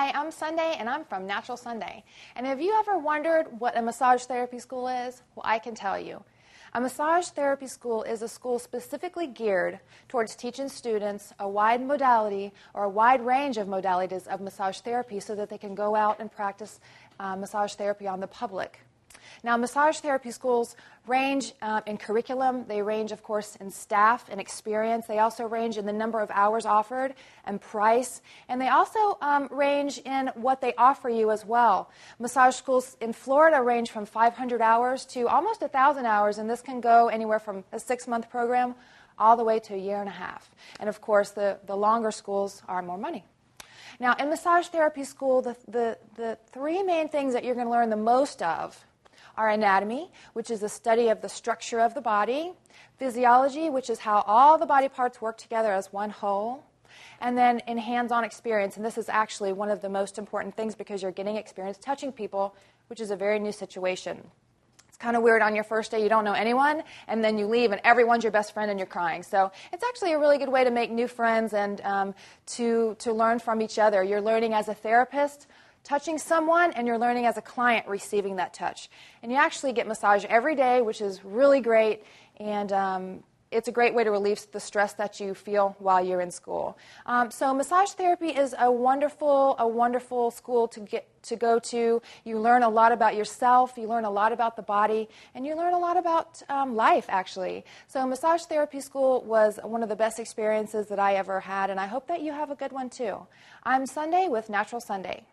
Hi, I'm Sunday, and I'm from Natural Sunday. And have you ever wondered what a massage therapy school is? Well, I can tell you. A massage therapy school is a school specifically geared towards teaching students a wide modality or a wide range of modalities of massage therapy so that they can go out and practice massage therapy on the public. Now, massage therapy schools range in curriculum. They range, of course, in staff and experience. They also range in the number of hours offered and price. And they also range in what they offer you as well. Massage schools in Florida range from 500 hours to almost 1,000 hours, and this can go anywhere from a 6-month program all the way to a year and a half. And, of course, the longer schools are more money. Now, in massage therapy school, the three main things that you're going to learn the most of are anatomy, which is the study of the structure of the body, physiology, which is how all the body parts work together as one whole, and then in hands-on experience. And this is actually one of the most important things because you're getting experience touching people, which is a very new situation. It's kind of weird on your first day, you don't know anyone, and then you leave and everyone's your best friend and you're crying. So it's actually a really good way to make new friends and to learn from each other. You're learning as a therapist, touching someone, and you're learning as a client receiving that touch. And you actually get massage every day, which is really great, and it's a great way to relieve the stress that you feel while you're in school. So massage therapy is a wonderful school to go to. You learn a lot about yourself, you learn a lot about the body, and you learn a lot about life, actually. So massage therapy school was one of the best experiences that I ever had, and I hope that you have a good one, too. I'm Sunday with Natural Sunday.